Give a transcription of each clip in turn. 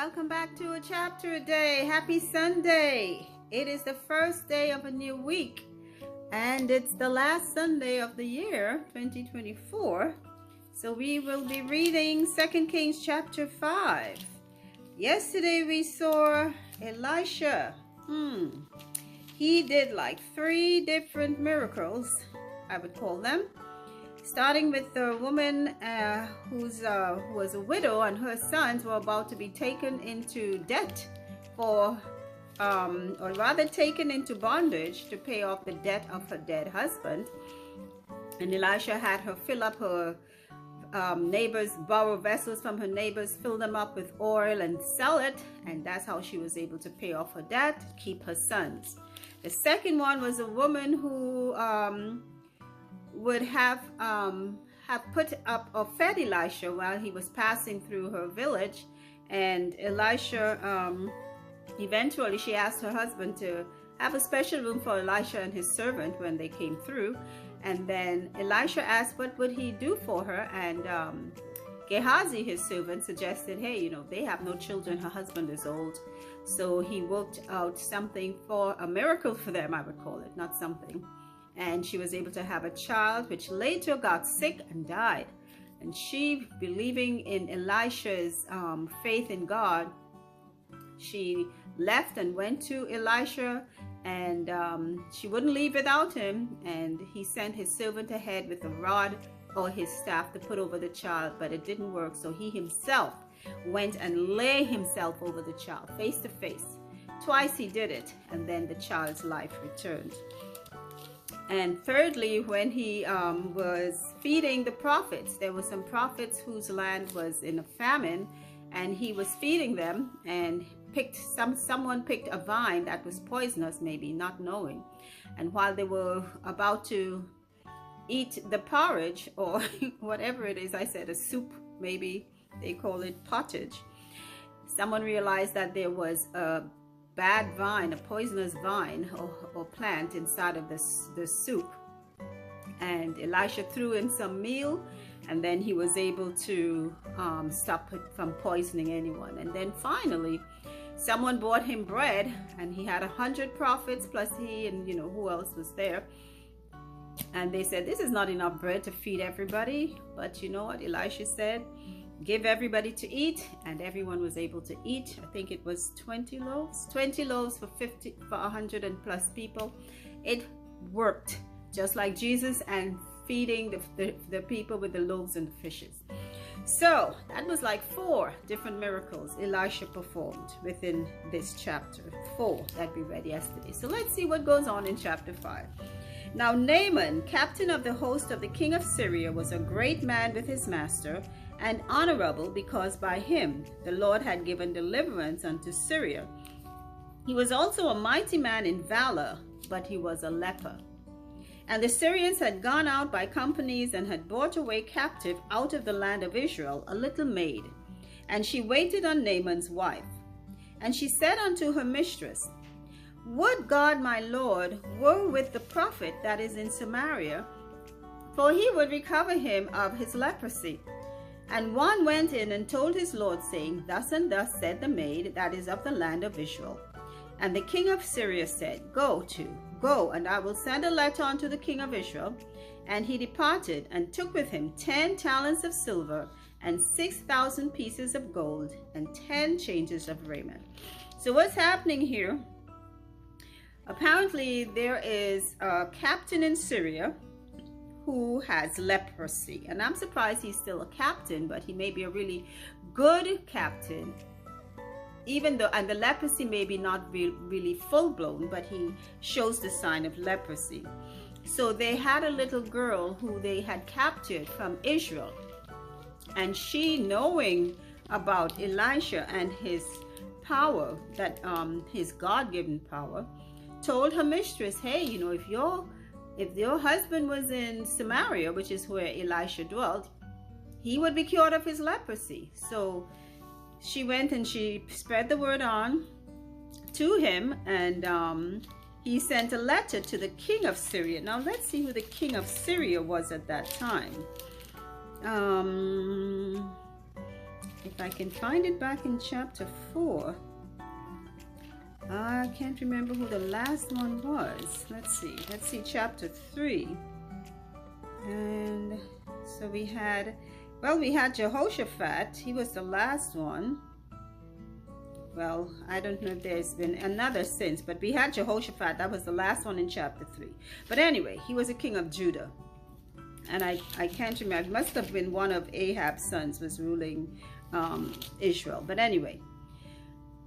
Welcome back to a chapter a day. Happy Sunday. It is the first day of a new week and it's the last Sunday of the year 2024. So we will be reading 2 Kings chapter 5. Yesterday we saw Elisha. He did like 3 different miracles, I would call them. Starting with the woman who was a widow, and her sons were about to be taken into debt or rather taken into bondage to pay off the debt of her dead husband. And Elisha had her fill up her neighbors, borrow vessels from her neighbors, fill them up with oil and sell it, and that's how she was able to pay off her debt, keep her sons. The second one was a woman who would have put up or fed Elisha while he was passing through her village, and Elisha eventually she asked her husband to have a special room for Elisha and his servant when they came through. And then Elisha asked what would he do for her, and Gehazi, his servant, suggested, hey, you know, they have no children, her husband is old. So he worked out something for a miracle for them, I would call it, not something. And she was able to have a child, which later got sick and died. And she, believing in Elisha's faith in God, she left and went to Elisha, and she wouldn't leave without him. And he sent his servant ahead with a rod or his staff to put over the child, but it didn't work. So he himself went and lay himself over the child face to face. Twice he did it, and then the child's life returned. And thirdly, when he was feeding the prophets, there were some prophets whose land was in a famine, and he was feeding them, and someone picked a vine that was poisonous, maybe not knowing. And while they were about to eat the porridge or whatever it is, I said a soup, maybe they call it pottage, someone realized that there was a bad vine, a poisonous vine or plant inside of the soup. And Elisha threw in some meal, and then he was able to stop it from poisoning anyone. And then finally someone bought him bread, and he had 100 prophets plus he and you know who else was there. And they said, this is not enough bread to feed everybody. But you know what Elisha said? Give everybody to eat, and everyone was able to eat. I think it was 20 loaves for 100 and plus people. It worked just like Jesus and feeding the people with the loaves and the fishes. So that was like 4 different miracles Elisha performed within this chapter 4 that we read yesterday. So let's see what goes on in chapter 5. Now Naaman, captain of the host of the king of Syria, was a great man with his master, and honorable, because by him the Lord had given deliverance unto Syria. He was also a mighty man in valor, but he was a leper. And the Syrians had gone out by companies and had brought away captive out of the land of Israel a little maid, and she waited on Naaman's wife. And she said unto her mistress, Would God my Lord were with the prophet that is in Samaria, for he would recover him of his leprosy. And one went in and told his Lord, saying, Thus and thus said the maid that is of the land of Israel. And the king of Syria said, Go, and I will send a letter unto the king of Israel. And he departed, and took with him 10 talents of silver, and 6,000 pieces of gold, and 10 changes of raiment. So what's happening here? Apparently there is a captain in Syria who has leprosy, and I'm surprised he's still a captain, but he may be a really good captain, even though, and the leprosy may be not really full-blown, but he shows the sign of leprosy. So they had a little girl who they had captured from Israel, and she, knowing about Elisha and his power, that his God-given power, told her mistress, hey, you know, if your husband was in Samaria, which is where Elisha dwelt, he would be cured of his leprosy. So she went and she spread the word on to him, and he sent a letter to the king of Syria. Now let's see who the king of Syria was at that time. If I can find it back in chapter 4. I can't remember who the last one was. Let's see chapter 3. And so we had Jehoshaphat. He was the last one. Well, I don't know if there's been another since, but we had Jehoshaphat. That was the last one in chapter 3. But anyway, he was a king of Judah. And I can't remember. It must have been one of Ahab's sons was ruling Israel. But anyway,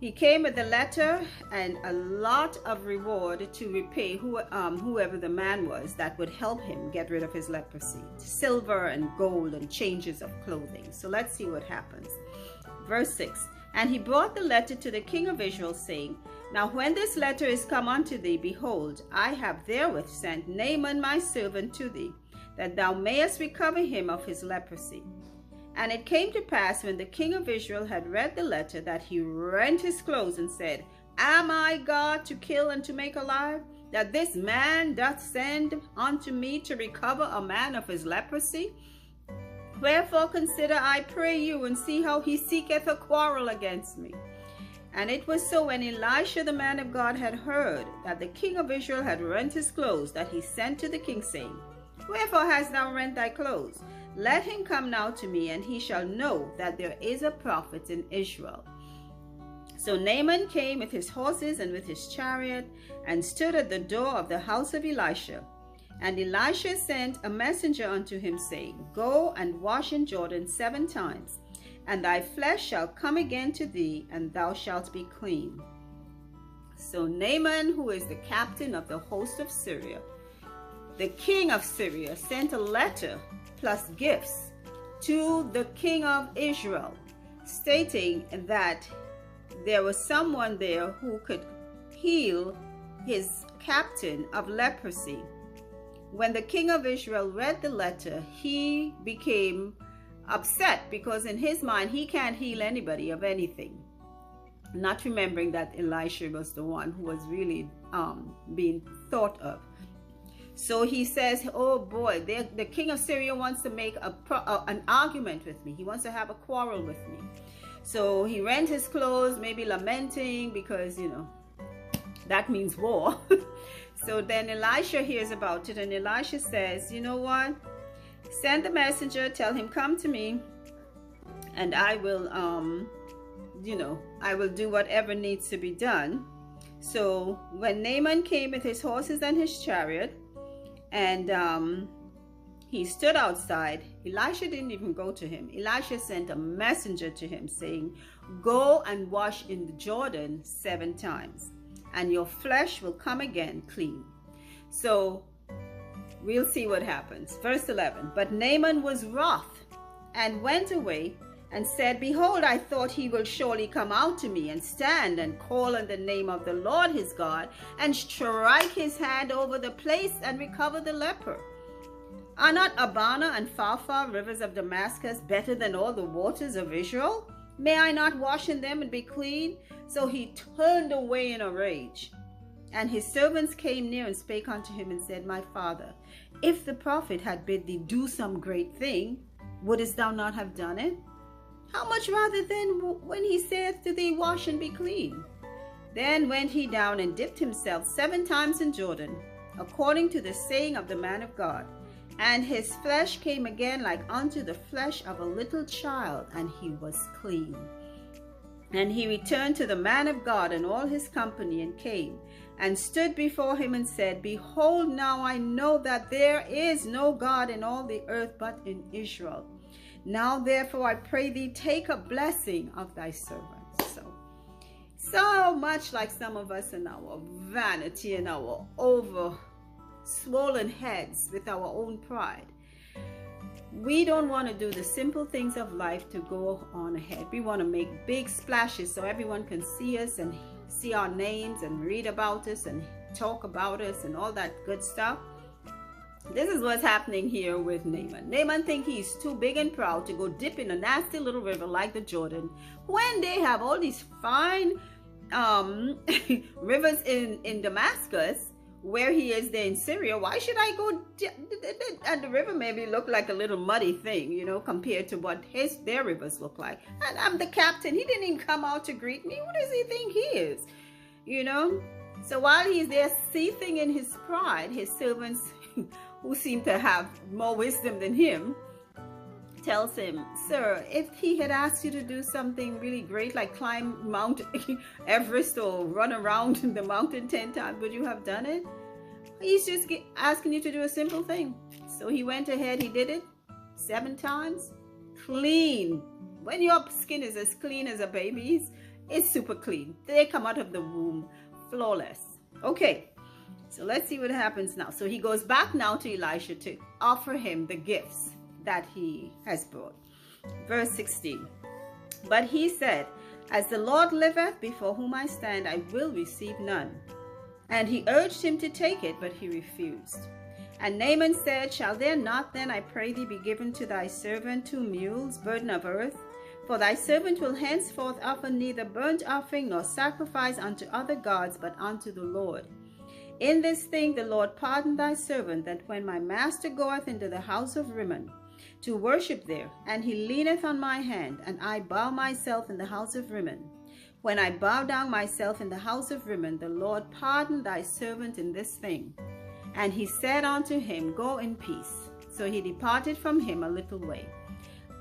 he came with a letter and a lot of reward to repay whoever the man was that would help him get rid of his leprosy. Silver and gold and changes of clothing. So let's see what happens. Verse 6. And he brought the letter to the king of Israel, saying, Now when this letter is come unto thee, behold, I have therewith sent Naaman my servant to thee, that thou mayest recover him of his leprosy. And it came to pass, when the king of Israel had read the letter, that he rent his clothes and said, Am I God to kill and to make alive, that this man doth send unto me to recover a man of his leprosy? Wherefore consider, I pray you, and see how he seeketh a quarrel against me. And it was so, when Elisha the man of God had heard that the king of Israel had rent his clothes, that he sent to the king, saying, Wherefore hast thou rent thy clothes? Let him come now to me, and he shall know that there is a prophet in Israel. So Naaman came with his horses and with his chariot, and stood at the door of the house of Elisha. And Elisha sent a messenger unto him, saying, Go and wash in Jordan 7 times, and thy flesh shall come again to thee, and thou shalt be clean. So Naaman, who is the captain of the host of Syria, the king of Syria, sent a letter plus gifts to the king of Israel, stating that there was someone there who could heal his captain of leprosy. When the king of Israel read the letter, he became upset, because in his mind he can't heal anybody of anything, not remembering that Elisha was the one who was really being thought of. So he says, oh boy, the king of Syria wants to make an argument with me. He wants to have a quarrel with me. So he rent his clothes, maybe lamenting, because, you know, that means war. So then Elisha hears about it, and Elisha says, you know what? Send the messenger, tell him, come to me, and I will, I will do whatever needs to be done. So when Naaman came with his horses and his chariot, and he stood outside, Elisha didn't even go to him. Elisha sent a messenger to him, saying, Go and wash in the Jordan 7 times, and your flesh will come again clean. So we'll see what happens. Verse 11. But Naaman was wroth, and went away, and said, Behold, I thought he will surely come out to me, and stand and call on the name of the Lord his God, and strike his hand over the place, and recover the leper. Are not Abana and Pharpar, rivers of Damascus, better than all the waters of Israel? May I not wash in them and be clean? So he turned away in a rage. And his servants came near and spake unto him, and said, My father, if the prophet had bid thee do some great thing, wouldest thou not have done it? How much rather then when he saith to thee, Wash and be clean? Then went he down and dipped himself 7 times in Jordan, according to the saying of the man of God. And his flesh came again like unto the flesh of a little child, and he was clean. And he returned to the man of God and all his company, and came and stood before him, and said, Behold, now I know that there is no God in all the earth but in Israel. Now therefore I pray thee, take a blessing of thy servants. So much like some of us in our vanity and our over swollen heads with our own pride, we don't want to do the simple things of life to go on ahead. We want to make big splashes so everyone can see us and see our names and read about us and talk about us and all that good stuff. This is what's happening here with Naaman. Naaman thinks he's too big and proud to go dip in a nasty little river like the Jordan, when they have all these fine rivers in Damascus, where he is there in Syria, why should I go? And the river maybe look like a little muddy thing, you know, compared to what their rivers look like. And I'm the captain. He didn't even come out to greet me. Who does he think he is? You know? So while he's there seething in his pride, his servants, who seem to have more wisdom than him, tells him, sir, if he had asked you to do something really great, like climb Mount Everest or run around the mountain 10 times, would you have done it? He's just asking you to do a simple thing. So he went ahead, he did it 7 times. Clean. When your skin is as clean as a baby's, it's super clean. They come out of the womb flawless. Okay, so let's see what happens now. So he goes back now to Elisha to offer him the gifts that he has brought. Verse 16. But he said, as the Lord liveth, before whom I stand, I will receive none. And he urged him to take it, but he refused. And Naaman said, shall there not then, I pray thee, be given to thy servant 2 mules, burden of earth? For thy servant will henceforth offer neither burnt offering nor sacrifice unto other gods, but unto the Lord. In this thing the Lord pardon thy servant, that when my master goeth into the house of Rimmon to worship there, and he leaneth on my hand, and I bow myself in the house of Rimmon, when I bow down myself in the house of Rimmon, the Lord pardon thy servant in this thing. And he said unto him, go in peace. So he departed from him a little way.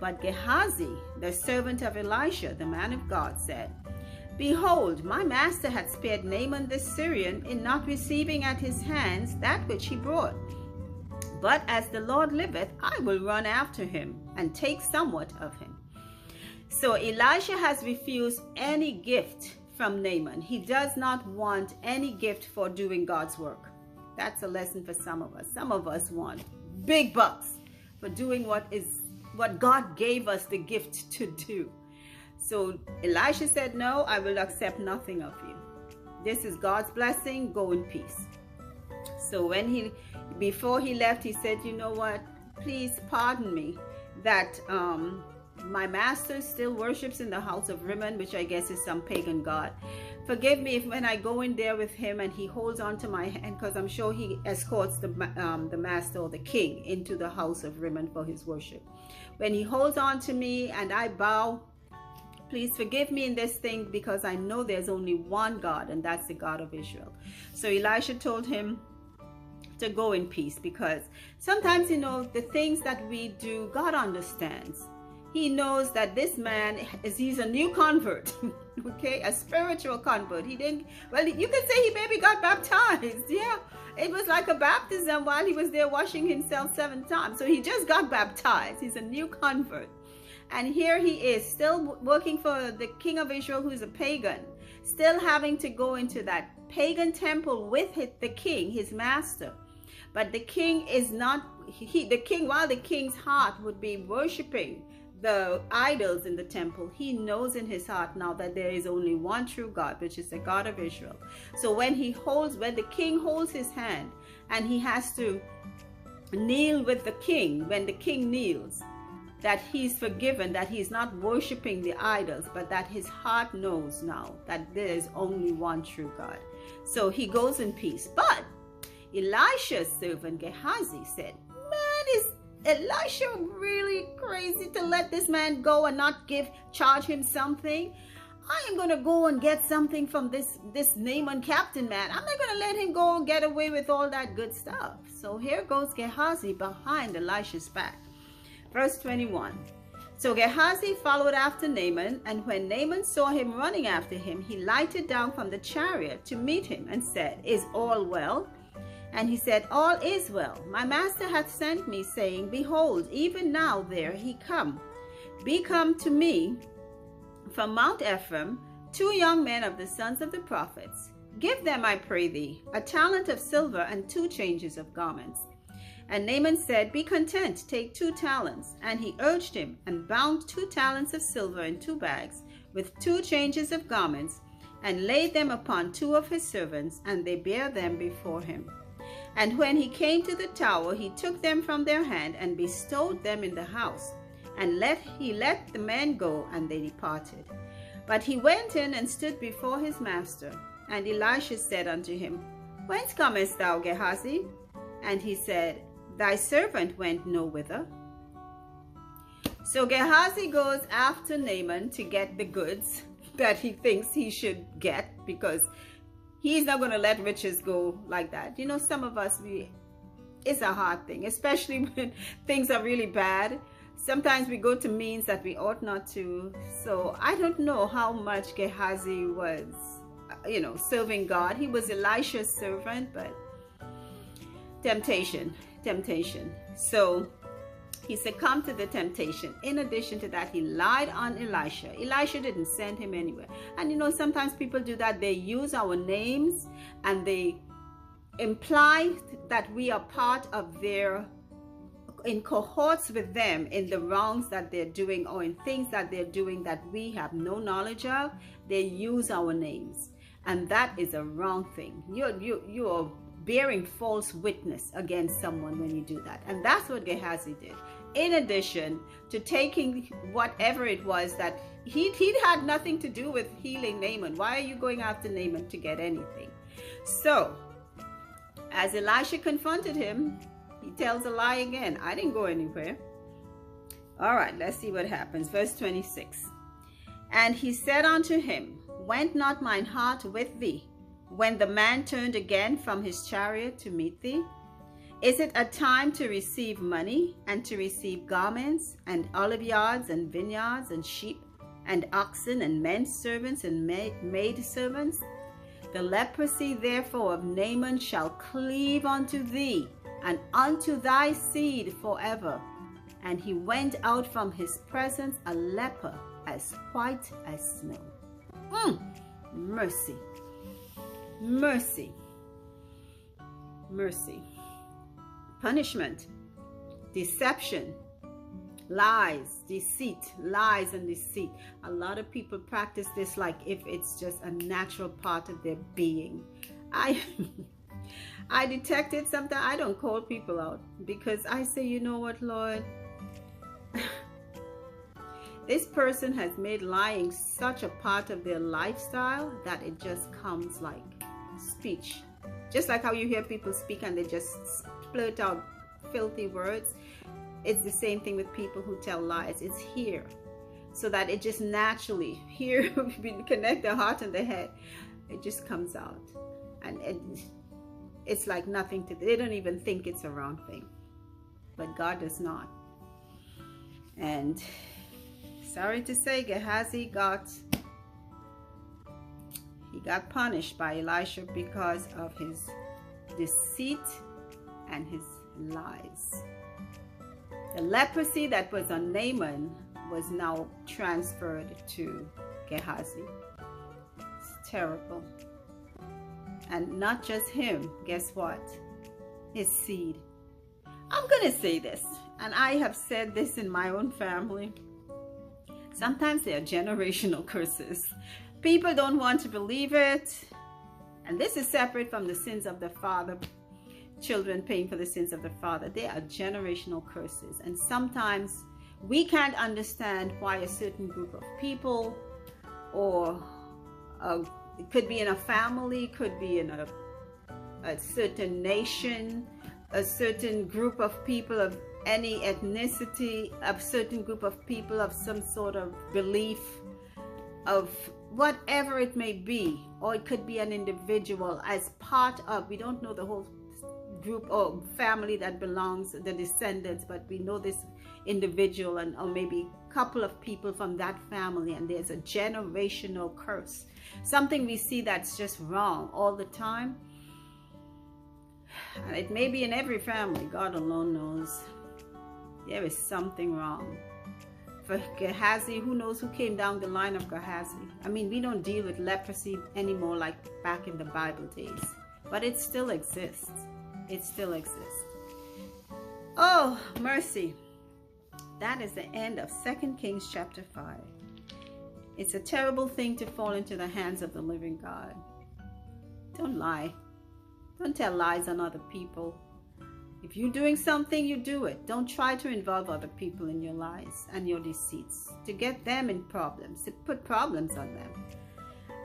But Gehazi, the servant of Elisha, the man of God, said, behold, my master hath spared Naaman the Syrian in not receiving at his hands that which he brought. But as the Lord liveth, I will run after him, and take somewhat of him. So Elisha has refused any gift from Naaman. He does not want any gift for doing God's work. That's a lesson for some of us. Some of us want big bucks for doing what God gave us the gift to do. So Elisha said, no, I will accept nothing of you. This is God's blessing. Go in peace. So before he left, he said, you know what, please pardon me that my master still worships in the house of Rimmon, which I guess is some pagan god. Forgive me if when I go in there with him and he holds on to my hand, because I'm sure he escorts the master or the king into the house of Rimmon for his worship. When he holds on to me and I bow, please forgive me in this thing, because I know there's only one God, and that's the God of Israel. So Elisha told him to go in peace, because sometimes, you know, the things that we do, God understands. He knows that this man he's a new convert, okay, a spiritual convert. He didn't, well, you could say he maybe got baptized. Yeah, it was like a baptism while he was there washing himself 7 times. So he just got baptized. He's a new convert. And here he is, still working for the king of Israel, who's a pagan, still having to go into that pagan temple with the king, his master. But the king is not, while the king's heart would be worshiping the idols in the temple, he knows in his heart now that there is only one true God, which is the God of Israel. So when the king holds his hand and he has to kneel with the king, when the king kneels, that he's forgiven, that he's not worshiping the idols, but that his heart knows now that there is only one true God. So he goes in peace. But Elisha's servant Gehazi said, man, is Elisha really crazy to let this man go and not charge him something? I am going to go and get something from this Naaman captain man. I'm not going to let him go and get away with all that good stuff. So here goes Gehazi behind Elisha's back. Verse 21. So Gehazi followed after Naaman, and when Naaman saw him running after him, he lighted down from the chariot to meet him and said, is all well? And he said, all is well. My master hath sent me, saying, behold, even now there he come. Be come to me from Mount Ephraim 2 young men of the sons of the prophets. Give them, I pray thee, a talent of silver and 2 changes of garments. And Naaman said, be content, take 2 talents. And he urged him, and bound 2 talents of silver in 2 bags, with 2 changes of garments, and laid them upon 2 of his servants, and they bare them before him. And when he came to the tower, he took them from their hand, and bestowed them in the house. And he let the men go, and they departed. But he went in and stood before his master. And Elisha said unto him, Whence comest thou, Gehazi? And he said, Thy servant went no whither. So Gehazi goes after Naaman to get the goods that he thinks he should get, because he's not going to let riches go like that. You know, some of us, it's a hard thing, especially when things are really bad. Sometimes we go to means that we ought not to. So I don't know how much Gehazi was, serving God. He was Elisha's servant, but temptation. So he succumbed to the temptation. In addition to that, he lied on Elisha. Elisha didn't send him anywhere. And sometimes people do that. They use our names and they imply that we are part of in cohorts with them in the wrongs that they're doing, or in things that they're doing that we have no knowledge of. They use our names, and that is a wrong thing. You're bearing false witness against someone when you do that, and that's what Gehazi did. In addition to taking whatever it was that he'd had nothing to do with healing Naaman. Why are you going after Naaman to get anything? So as Elisha confronted him, he tells a lie again. I didn't go anywhere. All right, let's see what happens. Verse 26. And he said unto him, Went not mine heart with thee, when the man turned again from his chariot to meet thee? Is it a time to receive money, and to receive garments, and olive yards, and vineyards, and sheep, and oxen, and men servants, and maid servants? The leprosy therefore of Naaman shall cleave unto thee, and unto thy seed forever. And he went out from his presence a leper, as white as snow. Mercy. Mercy. Mercy. Punishment. Deception. Lies. Deceit. Lies and deceit. A lot of people practice this like if it's just a natural part of their being. I detect it sometimes. I don't call people out, because I say, you know what, Lord? This person has made lying such a part of their lifestyle that it just comes like speech. Just like how you hear people speak and they just splurt out filthy words. It's the same thing with people who tell lies. It's here. So that it just naturally, here we connect the heart and the head, it just comes out. And it's like nothing to, they don't even think it's a wrong thing. But God does not. And sorry to say, Gehazi got punished by Elisha because of his deceit and his lies. The leprosy that was on Naaman was now transferred to Gehazi. It's terrible. And not just him, guess what? His seed. I'm going to say this, and I have said this in my own family. Sometimes they are generational curses. People don't want to believe it. And this is separate from the sins of the father. Children paying for the sins of the father. They are generational curses. And sometimes we can't understand why a certain group of people, or it could be in a family, could be in a certain nation, a certain group of people of any ethnicity, a certain group of people of some sort of belief, of whatever it may be, or it could be an individual as part of, we don't know the whole group or family that belongs, the descendants, but we know this individual or maybe a couple of people from that family, and there's a generational curse, something we see that's just wrong all the time. And it may be in every family. God alone knows. There is something wrong. For Gehazi, who knows who came down the line of Gehazi? I mean, we don't deal with leprosy anymore like back in the Bible days, but it still exists. It still exists. Oh, mercy. That is the end of 2 Kings chapter 5. It's a terrible thing to fall into the hands of the living God. Don't lie. Don't tell lies on other people. If you're doing something, you do it. Don't try to involve other people in your lies and your deceits to get them in problems, to put problems on them.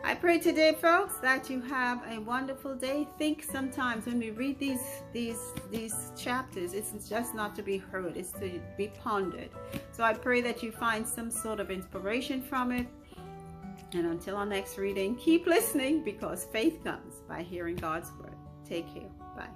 I pray today, folks, that you have a wonderful day. Think sometimes when we read these chapters, it's just not to be heard, it's to be pondered. So I pray that you find some sort of inspiration from it. And until our next reading, keep listening, because faith comes by hearing God's word. Take care. Bye.